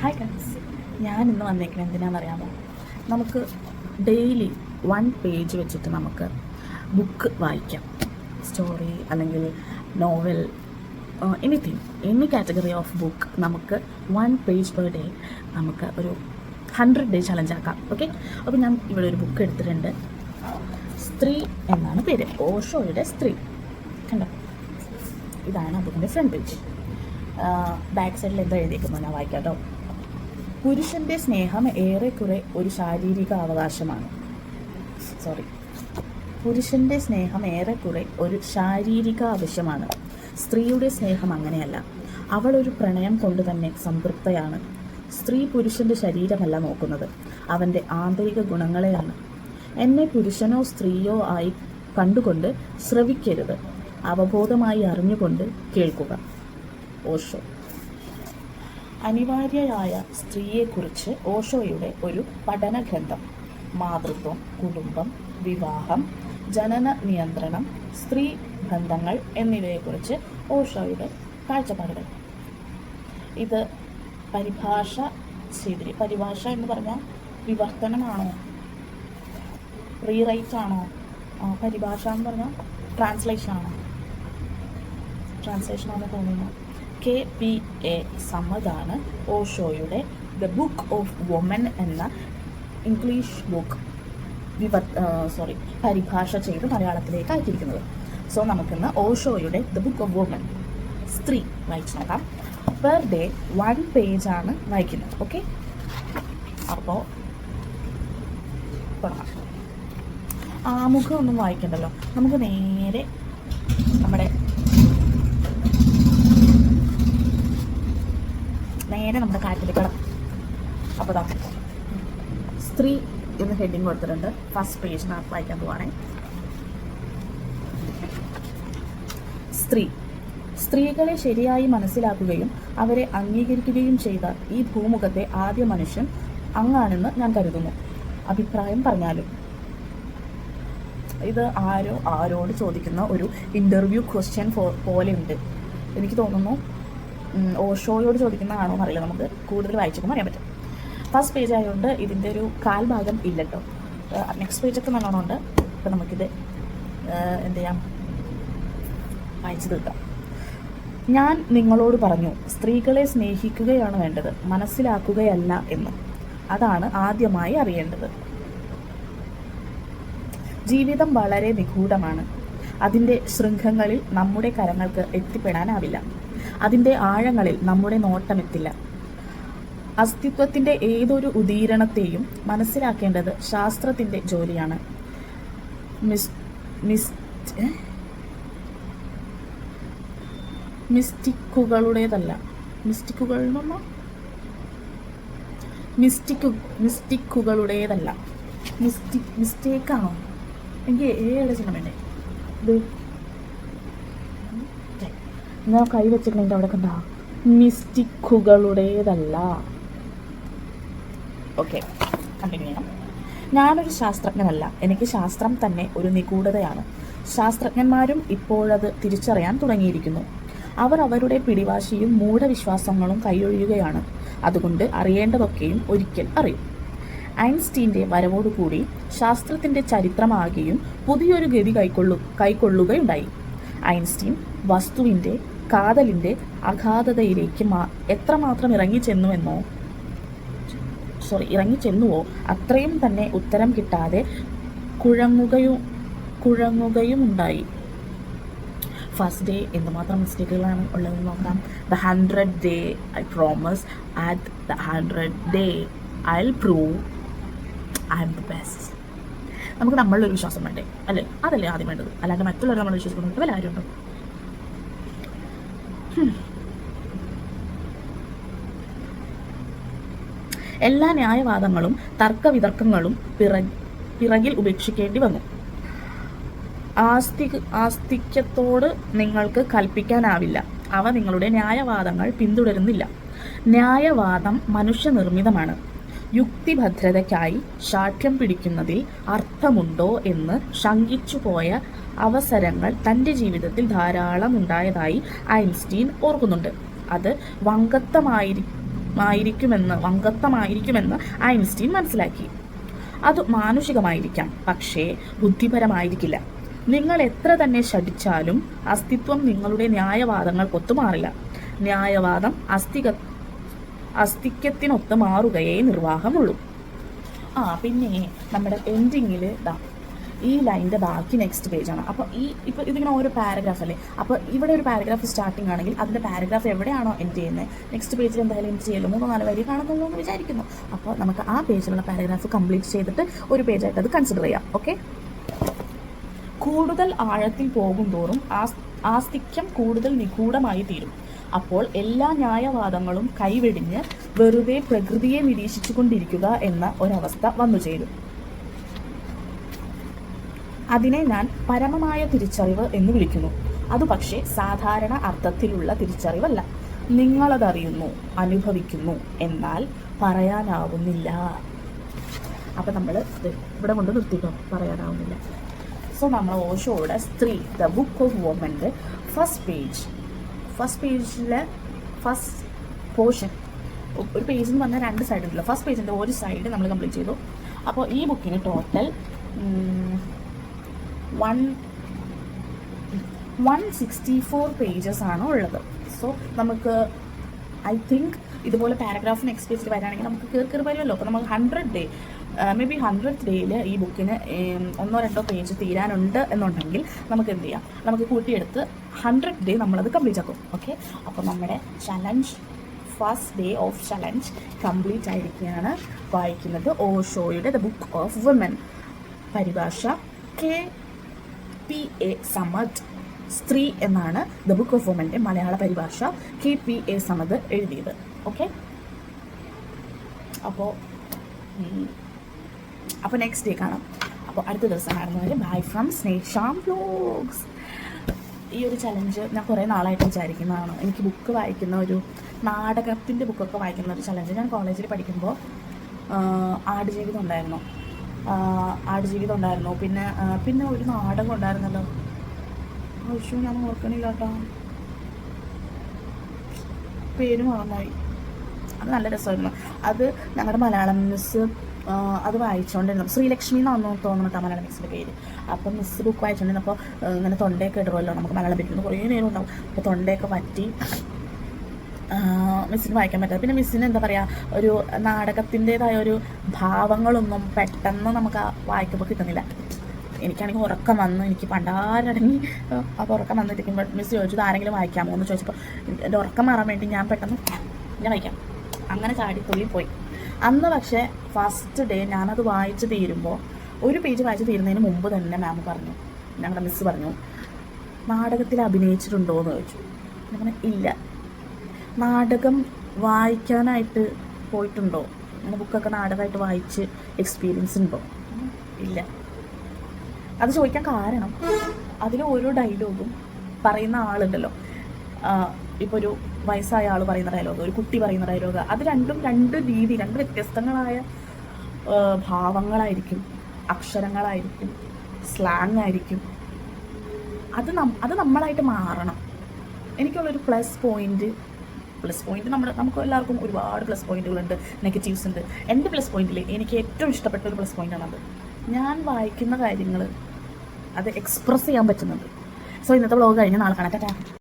Hi guys, ഞാൻ ഇന്ന് വന്നേക്കുന്നത് എന്തിനാണെന്നറിയാമോ? നമുക്ക് ഡെയിലി 1 പേജ് വെച്ചിട്ട് നമുക്ക് ബുക്ക് വായിക്കാം. സ്റ്റോറി അല്ലെങ്കിൽ novel, any category of book നമുക്ക് 1 പേജ് പെർ ഡേ നമുക്ക് ഒരു 100 ഡേ ചലഞ്ച് ആക്കാം. ഓക്കെ, അപ്പോൾ ഞാൻ ഇവിടെ ഒരു ബുക്ക് എടുത്തിട്ടുണ്ട്. സ്ത്രീ എന്നാണ് പേര്, ഓഷോയുടെ സ്ത്രീ. കണ്ടോ, ഇതാണ് ബുക്കിൻ്റെ ഫ്രണ്ട് പേജ്. ബാക്ക് സൈഡിൽ എന്താ എഴുതിയിരിക്കുന്നത് ഞാൻ വായിക്കാം കേട്ടോ. പുരുഷൻ്റെ സ്നേഹം ഏറെക്കുറെ ഒരു ശാരീരിക അവകാശമാണ്. പുരുഷൻ്റെ സ്നേഹം ഏറെക്കുറെ ഒരു ശാരീരിക ആവശ്യമാണ്. സ്ത്രീയുടെ സ്നേഹം അങ്ങനെയല്ല. അവൾ ഒരു പ്രണയം കൊണ്ട് തന്നെ സംതൃപ്തയാണ്. സ്ത്രീ പുരുഷൻ്റെ ശരീരമല്ല നോക്കുന്നത്, അവൻ്റെ ആന്തരിക ഗുണങ്ങളെയാണ്. എന്നെ പുരുഷനോ സ്ത്രീയോ ആയി കണ്ടുകൊണ്ട് ശ്രവിക്കരുത്, അവബോധമായി അറിഞ്ഞുകൊണ്ട് കേൾക്കുക. ഓഷോ. അനിവാര്യയായ സ്ത്രീയെക്കുറിച്ച് ഓഷോയുടെ ഒരു പഠനഗ്രന്ഥം. മാതൃത്വം, കുടുംബം, വിവാഹം, ജനന നിയന്ത്രണം, സ്ത്രീ ബന്ധങ്ങൾ എന്നിവയെക്കുറിച്ച് ഓഷോയുടെ കാഴ്ചപ്പാടുകൾ. ഇത് പരിഭാഷ എന്ന് പറഞ്ഞാൽ വിവർത്തനമാണോ, റീറൈറ്റ് ആണോ? പരിഭാഷ എന്ന് പറഞ്ഞാൽ ട്രാൻസ്ലേഷൻ ആണെന്ന് തോന്നുന്നു. KPA സമ്മതാണ് ഓഷോയുടെ ദ ബുക്ക് ഓഫ് വുമൻ എന്ന ഇംഗ്ലീഷ് ബുക്ക് പരിഭാഷ ചെയ്ത് മലയാളത്തിലേക്ക് അയച്ചിരിക്കുന്നത്. സോ നമുക്കിന്ന് ഓഷോയുടെ ദ ബുക്ക് ഓഫ് വുമൻ സ്ത്രീ വായിച്ചു നോക്കാം. പെർ ഡേ 1 പേജാണ് വായിക്കുന്നത്. ഓക്കെ, അപ്പോൾ തുടങ്ങാം. ആമുഖം ഒന്നും വായിക്കണ്ടല്ലോ, നമുക്ക് നേരെ നമ്മുടെ കാര്യത്തിലേക്ക് കിടക്കും. അപ്പോൾ സ്ത്രീ എന്ന് ഹെഡിങ് കൊടുത്തിട്ടുണ്ട്. ഫസ്റ്റ് പേജിനകത്ത് വായിക്കാൻ പോവാണേ. സ്ത്രീകളെ ശരിയായി മനസ്സിലാക്കുകയും അവരെ അംഗീകരിക്കുകയും ചെയ്ത ഈ ഭൂമുഖത്തെ ആദ്യ മനുഷ്യൻ അങ്ങാണെന്ന് ഞാൻ കരുതുന്നു. അഭിപ്രായം പറഞ്ഞാലും. ഇത് ആരോട് ചോദിക്കുന്ന ഒരു ഇൻ്റർവ്യൂ ക്വസ്റ്റ്യൻ പോലെയുണ്ട്. എനിക്ക് തോന്നുന്നു ഓഷോയോട് ചോദിക്കുന്നതാണോ എന്നറിയില്ല, നമുക്ക് കൂടുതൽ വായിച്ചപ്പോൾ അറിയാൻ പറ്റും. ഫസ്റ്റ് പേജ് ആയതുകൊണ്ട് ഇതിൻ്റെ ഒരു കാൽഭാഗം ഇല്ല കേട്ടോ. നെക്സ്റ്റ് പേജൊക്കെ നല്ലോണം ഉണ്ട്. അപ്പോൾ നമുക്കിത് എന്ത് ചെയ്യാം, വായിച്ചു തീർക്കാം. ഞാൻ നിങ്ങളോട് പറഞ്ഞു, സ്ത്രീകളെ സ്നേഹിക്കുകയാണ് വേണ്ടത്, മനസ്സിലാക്കുകയല്ല എന്ന്. അതാണ് ആദ്യമായി അറിയേണ്ടത്. ജീവിതം വളരെ നിഗൂഢമാണ്. അതിൻ്റെ ശൃംഖങ്ങളിൽ നമ്മുടെ കരങ്ങൾക്ക് എത്തിപ്പെടാനാവില്ല. അതിൻ്റെ ആഴങ്ങളിൽ നമ്മുടെ നോട്ടമെത്തില്ല. അസ്തിത്വത്തിൻ്റെ ഏതൊരു ഉദീരണത്തെയും മനസ്സിലാക്കേണ്ടത് ശാസ്ത്രത്തിൻ്റെ ജോലിയാണ്. മിസ്റ്റേക്കാണോ? എനിക്ക് ഏടെ ചിഹ്നം വേണ്ടേ? ഇത് ഞാൻ കൈ വെച്ചിട്ടുണ്ടെങ്കിൽ അവിടെ കണ്ടാ മിസ്റ്റിക്കുകളുടേതല്ല. ഓക്കെ, കണ്ടിന്യൂ ചെയ്യാം. ഞാനൊരു ശാസ്ത്രജ്ഞനല്ല. എനിക്ക് ശാസ്ത്രം തന്നെ ഒരു നിഗൂഢതയാണ്. ശാസ്ത്രജ്ഞന്മാരും ഇപ്പോഴത് തിരിച്ചറിയാൻ തുടങ്ങിയിരിക്കുന്നു. അവർ അവരുടെ പിടിവാശിയും മൂഢവിശ്വാസങ്ങളും കൈയൊഴിയുകയാണ്. അതുകൊണ്ട് അറിയേണ്ടതൊക്കെയും ഒരിക്കൽ അറിയും. ഐൻസ്റ്റീൻ്റെ വരവോടുകൂടി ശാസ്ത്രത്തിൻ്റെ ചരിത്രമാകെയും പുതിയൊരു ഗതി കൈക്കൊള്ളുകയുണ്ടായി. ഐൻസ്റ്റീൻ വസ്തുവിൻ്റെ കാതലിൻ്റെ അഗാധതയിലേക്ക് എത്രമാത്രം ഇറങ്ങിച്ചെന്നുവോ അത്രയും തന്നെ ഉത്തരം കിട്ടാതെ കുഴങ്ങുകയുമുണ്ടായി. ഫസ്റ്റ് ഡേ എന്തുമാത്രം മിസ്റ്റേക്കുകളാണ് ഉള്ളതെന്ന് നോക്കാം. The 100th day I promise, at the 100th day I'll prove I'm the best. നമുക്ക് നമ്മളിലൊരു വിശ്വാസം വേണ്ടേ, അല്ലേ? അതല്ലേ ആദ്യം വേണ്ടത്. അല്ലാണ്ട് മറ്റുള്ളവർ നമ്മൾ വിശ്വസിക്കുന്നുണ്ട് വല്ല കാര്യമുണ്ടോ? എല്ലാ ന്യായവാദങ്ങളും തർക്കവിതർക്കങ്ങളും പിറകിൽ ഉപേക്ഷിക്കേണ്ടി വന്നു. ആസ്തിക്യത്തോട് നിങ്ങൾക്ക് കൽപ്പിക്കാനാവില്ല. അവ നിങ്ങളുടെ ന്യായവാദങ്ങൾ പിന്തുടരുന്നില്ല. ന്യായവാദം മനുഷ്യനിർമ്മിതമാണ്. യുക്തിഭദ്രതയ്ക്കായി ശാഠ്യം പിടിക്കുന്നതിൽ അർത്ഥമുണ്ടോ എന്ന് ശങ്കിച്ചുപോയ അവസരങ്ങൾ തൻ്റെ ജീവിതത്തിൽ ധാരാളം ഉണ്ടായതായി ഐൻസ്റ്റീൻ ഓർക്കുന്നുണ്ട്. അത് വങ്കത്വമായിരിക്കുമെന്ന് ഐൻസ്റ്റീൻ മനസ്സിലാക്കി. അത് മാനുഷികമായിരിക്കാം, പക്ഷേ ബുദ്ധിപരമായിരിക്കില്ല. നിങ്ങൾ എത്ര തന്നെ ശഠിച്ചാലും അസ്തിത്വം നിങ്ങളുടെ ന്യായവാദങ്ങൾക്കൊത്തു മാറില്ല. ന്യായവാദം അസ്തിക്യത്തിനൊത്ത് മാറുകയേ നിർവാഹമുള്ളൂ. പിന്നെ നമ്മുടെ എൻഡിങ്ങിൽ ഈ ലൈനിൻ്റെ ബാക്കി നെക്സ്റ്റ് പേജാണ്. അപ്പോൾ ഇപ്പോൾ ഇതിങ്ങനെ ഓരോ പാരഗ്രാഫ് അല്ലേ, അപ്പോൾ ഇവിടെ ഒരു പാരഗ്രാഫ് സ്റ്റാർട്ടിംഗ് ആണെങ്കിൽ അതിൻ്റെ പാരഗ്രാഫ് എവിടെയാണോ എൻഡ് ചെയ്യുന്നത് നെക്സ്റ്റ് പേജിൽ എന്തായാലും എൻഡ് ചെയ്യല്ലോ, 3-4 വരി കാണുന്നുള്ളൂ എന്ന് വിചാരിക്കുന്നു. അപ്പോൾ നമുക്ക് ആ പേജിലുള്ള പാരഗ്രാഫ് കംപ്ലീറ്റ് ചെയ്തിട്ട് ഒരു പേജായിട്ട് അത് കൺസിഡർ ചെയ്യാം. ഓക്കെ, കൂടുതൽ ആഴത്തിൽ പോകും തോറും ആസ്തിക്യം കൂടുതൽ നിഗൂഢമായി തീരും. അപ്പോൾ എല്ലാ ന്യായവാദങ്ങളും കൈവെടിഞ്ഞ് വെറുതെ പ്രകൃതിയെ നിരീക്ഷിച്ചുകൊണ്ടിരിക്കുക എന്ന ഒരവസ്ഥ വന്നു ചേരും. അതിനെ ഞാൻ പരമമായ തിരിച്ചറിവ് എന്ന് വിളിക്കുന്നു. അത് പക്ഷേ സാധാരണ അർത്ഥത്തിലുള്ള തിരിച്ചറിവല്ല. നിങ്ങളതറിയുന്നു, അനുഭവിക്കുന്നു, എന്നാൽ പറയാനാവുന്നില്ല. അപ്പം നമ്മൾ ഇവിടെ കൊണ്ട് നിർത്തിക്കോ, പറയാനാവുന്നില്ല. സോ നമ്മൾ ഓഷോയുടെ സ്ത്രീ ദ ബുക്ക് ഓഫ് വുമൻ്റെ ഫസ്റ്റ് പേജിലെ ഫസ്റ്റ് പോർഷൻ, ഒരു പേജ് എന്ന് പറഞ്ഞാൽ 2 സൈഡ് ഉണ്ടല്ലോ. ഫസ്റ്റ് പേജിൻ്റെ ഒരു സൈഡ് നമ്മൾ കംപ്ലീറ്റ് ചെയ്തു. അപ്പോൾ ഈ ബുക്കിന് ടോട്ടൽ 164 പേജസ് ആണ് ഉള്ളത്. സോ നമുക്ക് ഐ തിങ്ക് ഇതുപോലെ പാരഗ്രാഫ് നെക്സ്റ്റ് പേജിൽ വരികയാണെങ്കിൽ നമുക്ക് കയറി വരുമല്ലോ. അപ്പോൾ നമുക്ക് 100 ഡേ മേ ബി 100th ഡേയിൽ ഈ ബുക്കിന് 1-2 പേജ് തീരാനുണ്ട് എന്നുണ്ടെങ്കിൽ നമുക്ക് എന്ത് ചെയ്യാം, നമുക്ക് കൂട്ടിയെടുത്ത് 100th ഡേ നമ്മളത് കംപ്ലീറ്റ് ആക്കും. ഓക്കെ, അപ്പോൾ നമ്മുടെ challenge first day of challenge complete ആയിരിക്കുകയാണ്. വായിക്കുന്നത് ഓഷോയുടെ ദ ബുക്ക് ഓഫ് വുമൻ, പരിഭാഷ KPA സമദ്, സ്ത്രീ എന്നാണ് ദ ബുക്ക് ഓഫ് വുമൻ്റെ മലയാള പരിഭാഷ KPA സമദ് എഴുതിയത്. ഓക്കെ, അപ്പോൾ നെക്സ്റ്റ് ഡേ കാണാം. അപ്പോൾ അടുത്ത ദിവസം കാണുന്നവരെ ബൈ ഫ്രം സ്നേഹം വ്ലോഗ്സ്. ഈ ഒരു ചലഞ്ച് ഞാൻ കുറേ നാളായിട്ട് വിചാരിക്കുന്നതാണ്. എനിക്ക് ബുക്ക് വായിക്കുന്ന ഒരു നാടകത്തിൻ്റെ ബുക്കൊക്കെ വായിക്കുന്ന ഒരു ചലഞ്ച്. ഞാൻ കോളേജിൽ പഠിക്കുമ്പോൾ ആടുജീവിതം ഉണ്ടായിരുന്നു, പിന്നെ ഒരു നാടകം ഉണ്ടായിരുന്നല്ലോ, ആവശ്യം ഞാൻ ഓർക്കണില്ല കേട്ടോ, പേര് മറന്നുപോയി. അത് നല്ല രസമായിരുന്നു. അത് ഞങ്ങളുടെ മലയാളം മിസ്സ് അത് വായിച്ചുകൊണ്ടിരുന്നു. ശ്രീലക്ഷ്മി എന്നാണെന്ന് തോന്നുന്നു കേട്ടോ മലയാളം മിസ്സിൻ്റെ പേര്. അപ്പം മിസ്സ് ബുക്ക് വായിച്ചുകൊണ്ടിരുന്നപ്പോൾ ഇങ്ങനെ തൊണ്ടയൊക്കെ ഇടുമല്ലോ, നമുക്ക് മലയാളം പറ്റുന്നത് കുറേ നേരം ഉണ്ടാവും. അപ്പോൾ തൊണ്ടയൊക്കെ പറ്റി മിസ്സിന് വായിക്കാൻ പറ്റാതെ. പിന്നെ മിസ്സിന് എന്താ പറയുക, ഒരു നാടകത്തിൻ്റേതായ ഒരു ഭാവങ്ങളൊന്നും പെട്ടെന്ന് നമുക്ക് വായിക്കുമ്പോൾ കിട്ടുന്നില്ല. എനിക്കാണെങ്കിൽ ഉറക്കം വന്ന്, എനിക്ക് പണ്ടാരടങ്ങി. അപ്പോൾ ഉറക്കം വന്നിരിക്കുമ്പോൾ മിസ് ചോദിച്ചത് ആരെങ്കിലും വായിക്കാമോ എന്ന് ചോദിച്ചപ്പോൾ എൻ്റെ ഉറക്കം മാറാൻ വേണ്ടി ഞാൻ പെട്ടെന്ന് വായിക്കാം, അങ്ങനെ ചാടിത്തുള്ളി പോയി. അന്ന് പക്ഷേ ഫസ്റ്റ് ഡേ ഞാനത് വായിച്ച് തീരുമ്പോൾ, ഒരു പേജ് വായിച്ച് തീരുന്നതിന് മുമ്പ് തന്നെ ഞങ്ങളുടെ മിസ്സ് പറഞ്ഞു, നാടകത്തിൽ അഭിനയിച്ചിട്ടുണ്ടോ എന്ന് ചോദിച്ചു. ഞാൻ ഇല്ല. നാടകം വായിക്കാനായിട്ട് പോയിട്ടുണ്ടോ, അങ്ങനെ ബുക്കൊക്കെ നാടകമായിട്ട് വായിച്ച് എക്സ്പീരിയൻസ് ഉണ്ടോ? ഇല്ല. അത് ചോദിക്കാൻ കാരണം അതിൽ ഓരോ ഡയലോഗും പറയുന്ന ആളുണ്ടല്ലോ, ഇപ്പോൾ ഒരു വയസ്സായ ആൾ പറയുന്ന ഡയലോഗ്, ഒരു കുട്ടി പറയുന്ന ഡയലോഗ്, അത് രണ്ട് രീതി, 2 വ്യത്യസ്തങ്ങളായ ഭാവങ്ങളായിരിക്കും, അക്ഷരങ്ങളായിരിക്കും, സ്ലാങ് ആയിരിക്കും. അത് നമ്മളായിട്ട് മാറണം. എനിക്കുള്ളൊരു പ്ലസ് പോയിന്റ് നമുക്ക് എല്ലാവർക്കും ഒരുപാട് പ്ലസ് പോയിന്റുകളുണ്ട്, നെഗറ്റീവ്സ് ഉണ്ട്. എൻ്റെ പ്ലസ് പോയിന്റിൽ എനിക്ക് ഏറ്റവും ഇഷ്ടപ്പെട്ട ഒരു പ്ലസ് പോയിൻ്റാണത്. ഞാൻ വായിക്കുന്ന കാര്യങ്ങൾ അത് എക്സ്പ്രസ് ചെയ്യാൻ പറ്റുന്നുണ്ട്. സോ ഇന്നത്തെ വ്ളോഗ് കഴിഞ്ഞ് നാളെ കാണാം. ടാറ്റാ.